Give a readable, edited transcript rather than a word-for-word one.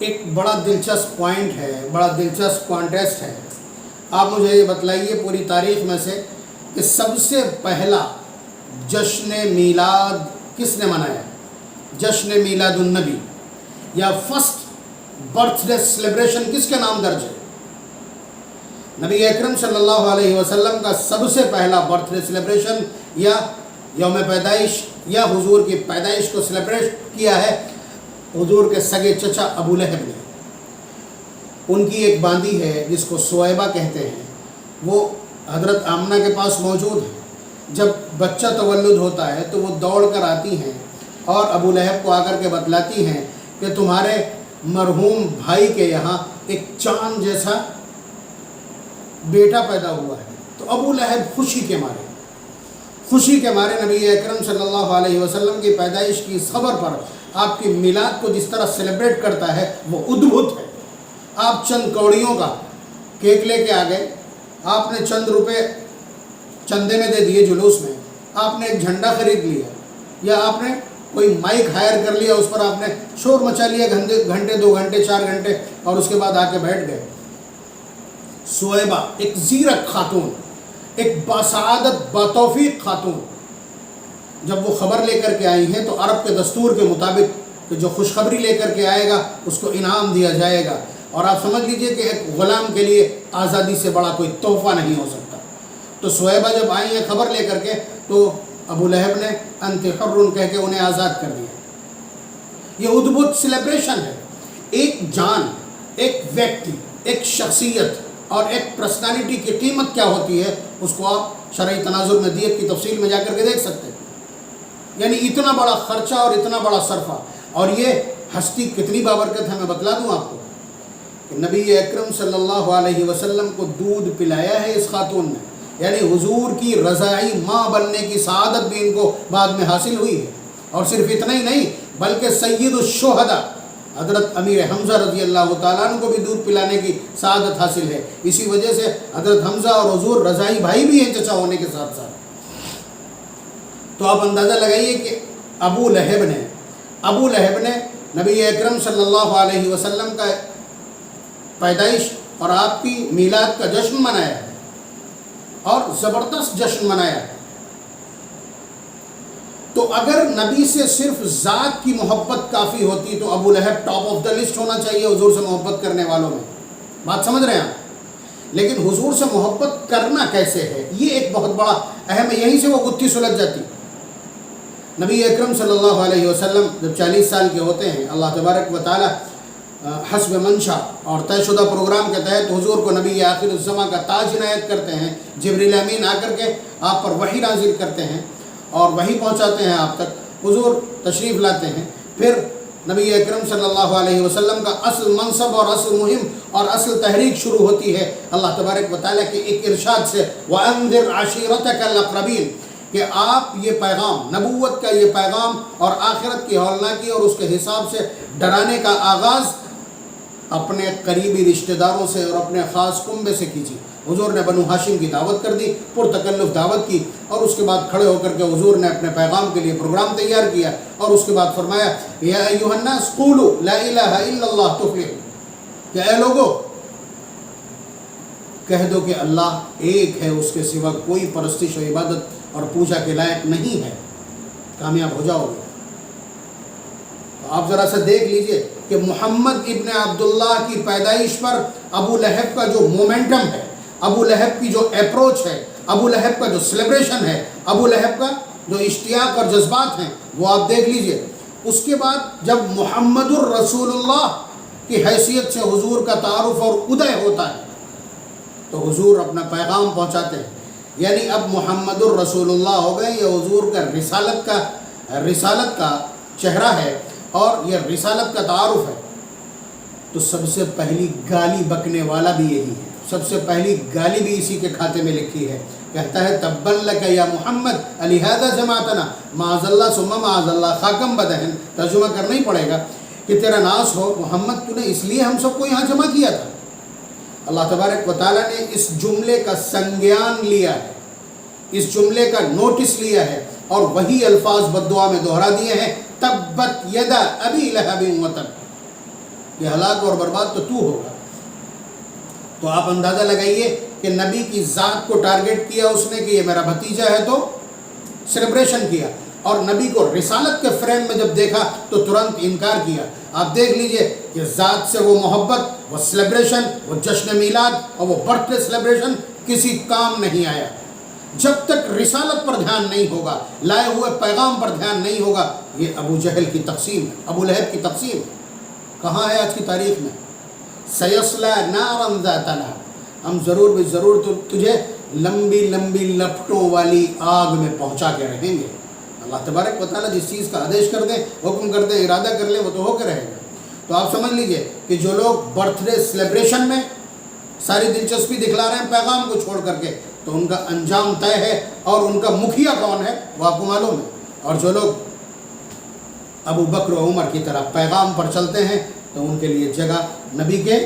ایک بڑا دلچسپ پوائنٹ ہے، بڑا دلچسپ کانٹیسٹ ہے. آپ مجھے یہ بتلائیے پوری تاریخ میں سے کہ سب سے پہلا جشن میلاد کس نے منایا؟ جشن میلاد النبی یا فرسٹ برتھ ڈے سیلیبریشن کس کے نام درج ہے؟ نبی اکرم صلی اللہ علیہ وسلم کا سب سے پہلا برتھ ڈے سیلیبریشن یا یوم پیدائش یا حضور کی پیدائش کو سیلیبریٹ کیا ہے حضور کے سگے چچا ابو لہب نے. ان کی ایک باندی ہے جس کو سویبہ کہتے ہیں، وہ حضرت آمنہ کے پاس موجود ہے. جب بچہ تولد ہوتا ہے تو وہ دوڑ کر آتی ہیں اور ابو لہب کو آ کر کے بتلاتی ہیں کہ تمہارے مرحوم بھائی کے یہاں ایک چاند جیسا بیٹا پیدا ہوا ہے. تو ابو لہب خوشی کے مارے نبی اکرم صلی اللہ علیہ وسلم کی پیدائش کی اس خبر پر آپ کی میلاد کو جس طرح سیلیبریٹ کرتا ہے وہ ادبھت ہے. آپ چند کوڑیوں کا کیک لے کے آ گئے، آپ نے چند روپے چندے میں دے دیے جلوس میں، آپ نے ایک جھنڈا خرید لیا یا آپ نے کوئی مائک ہائر کر لیا، اس پر آپ نے شور مچا لیا گھنٹے 2 گھنٹے 4 گھنٹے، اور اس کے بعد آ کے بیٹھ گئے. سویبہ ایک زیرک خاتون، ایک باسعادت باتوفیق خاتون، جب وہ خبر لے کر کے آئی ہیں تو عرب کے دستور کے مطابق کہ جو خوشخبری لے کر کے آئے گا اس کو انعام دیا جائے گا. اور آپ سمجھ لیجئے کہ ایک غلام کے لیے آزادی سے بڑا کوئی تحفہ نہیں ہو سکتا. تو سویبہ جب آئی ہیں خبر لے کر کے تو ابو لہب نے انت حر کہہ کے انہیں آزاد کر دیا. یہ ادبھت سیلیبریشن ہے. ایک جان، ایک ویکتی، ایک شخصیت اور ایک پرسنالٹی کی قیمت کیا ہوتی ہے اس کو آپ شرعی تناظر میں دیت کی تفصیل میں جا کر کے دیکھ سکتے ہیں. یعنی اتنا بڑا خرچہ اور اتنا بڑا صرفہ، اور یہ ہستی کتنی بابرکت ہے میں بتلا دوں آپ کو کہ نبی اکرم صلی اللہ علیہ وسلم کو دودھ پلایا ہے اس خاتون نے. یعنی حضور کی رضاعی ماں بننے کی سعادت بھی ان کو بعد میں حاصل ہوئی ہے. اور صرف اتنا ہی نہیں بلکہ سید الشہداء حضرت امیر حمزہ رضی اللہ تعالیٰ عنہ کو بھی دودھ پلانے کی سعادت حاصل ہے. اسی وجہ سے حضرت حمزہ اور حضور رضاعی بھائی بھی ہیں چچا ہونے کے ساتھ ساتھ. تو آپ اندازہ لگائیے کہ ابو لہب نے نبی اکرم صلی اللہ علیہ وسلم کا پیدائش اور آپ کی میلاد کا جشن منایا ہے، اور زبردست جشن منایا ہے. تو اگر نبی سے صرف ذات کی محبت کافی ہوتی تو ابو لہب ٹاپ آف دا لسٹ ہونا چاہیے حضور سے محبت کرنے والوں میں. بات سمجھ رہے ہیں آپ؟ لیکن حضور سے محبت کرنا کیسے ہے یہ ایک بہت بڑا اہم ہے. یہیں سے وہ گتھی سلجھ جاتی. نبی اکرم صلی اللہ علیہ وسلم جب 40 سال کے ہوتے ہیں، اللہ تبارک و تعالی حسب منشا اور طے شدہ پروگرام کے تحت حضور کو نبی آخر الزماں کا تاج عنایت کرتے ہیں. جبریل امین آ کر کے آپ پر وحی نازل کرتے ہیں اور وحی پہنچاتے ہیں آپ تک. حضور تشریف لاتے ہیں. پھر نبی اکرم صلی اللہ علیہ وسلم کا اصل منصب اور اصل مہم اور اصل تحریک شروع ہوتی ہے اللہ تبارک و تعالیٰ کے ایک ارشاد سے، وَأَنذِرْ عَشِيرَتَكَ الْأَقْرَبِينَ، کہ آپ یہ پیغام، نبوت کا یہ پیغام اور آخرت کی ہولناکی اور اس کے حساب سے ڈرانے کا آغاز اپنے قریبی رشتہ داروں سے اور اپنے خاص کنبے سے کیجیے. حضور نے بنو ہاشم کی دعوت کر دی، پرتکلف دعوت کی، اور اس کے بعد کھڑے ہو کر کے حضور نے اپنے پیغام کے لیے پروگرام تیار کیا، اور اس کے بعد فرمایا یا ایھا الناس قولوا لا الہ الا اللہ تفلحوا، کہ اے لوگو کہہ دو کہ اللہ ایک ہے، اس کے سوا کوئی پرستش و عبادت اور پوجا کے لائق نہیں ہے، کامیاب ہو جاؤ گے. آپ ذرا سا دیکھ لیجئے کہ محمد ابن عبداللہ کی پیدائش پر ابو لہب کا جو مومنٹم ہے، ابو لہب کی جو اپروچ ہے، ابو لہب کا جو سیلیبریشن ہے، ابو لہب کا جو اشتیاق اور جذبات ہیں، وہ آپ دیکھ لیجئے. اس کے بعد جب محمد الرسول اللہ کی حیثیت سے حضور کا تعارف اور ادے ہوتا ہے تو حضور اپنا پیغام پہنچاتے ہیں. یعنی اب محمد الرسول اللہ ہو گئے، یہ حضور کا رسالت کا چہرہ ہے اور یہ رسالت کا تعارف ہے. تو سب سے پہلی گالی بکنے والا بھی یہی ہے، سب سے پہلی گالی بھی اسی کے کھاتے میں لکھی ہے. کہتا ہے تبا لک یا محمد لہذا جمعتنا، معاذ اللہ ثم معاذ اللہ خاکم بدہن. ترجمہ کرنا ہی پڑے گا کہ تیرا ناس ہو محمد، تو نے اس لیے ہم سب کو یہاں جمع کیا تھا. اللہ تبارک و تعالیٰ نے اس جملے کا سنگیان لیا ہے، اس جملے کا نوٹس لیا ہے، اور وہی الفاظ بددعا میں دہرا دیے ہیں، تبت یدا ابی لہب وتب. کہ ہلاک اور برباد تو ہوگا۔ تو آپ اندازہ لگائیے کہ نبی کی ذات کو ٹارگٹ کیا اس نے کہ یہ میرا بھتیجا ہے تو سیلیبریشن کیا، اور نبی کو رسالت کے فریم میں جب دیکھا تو ترنت انکار کیا۔ آپ دیکھ لیجئے کہ ذات سے وہ محبت، وہ سیلیبریشن، وہ جشن میلاد اور وہ برتھ ڈے سیلیبریشن کسی کام نہیں آیا۔ جب تک رسالت پر دھیان نہیں ہوگا، لائے ہوئے پیغام پر دھیان نہیں ہوگا، یہ ابو جہل کی تقسیم، ابو لہب کی تقسیم کہاں ہے آج کی تاریخ میں؟ سیصلی نارا ذات لہب، ہم ضرور بھی ضرور تجھے لمبی لمبی لپٹوں والی آگ میں پہنچا کے رہیں گے۔ اللہ تبارک و تعالیٰ جس چیز کا آدیش کر دیں، حکم کر دیں، ارادہ کر لیں، وہ تو ہو کے رہے گا۔ تو آپ سمجھ لیجئے کہ جو لوگ برتھ ڈے سیلیبریشن میں ساری دلچسپی دکھلا رہے ہیں پیغام کو چھوڑ کر کے، تو ان کا انجام طے ہے، اور ان کا مکھیا کون ہے وہ آپ کو معلوم ہے۔ اور جو لوگ ابو بکر و عمر کی طرح پیغام پر چلتے ہیں تو ان کے لیے جگہ نبی کے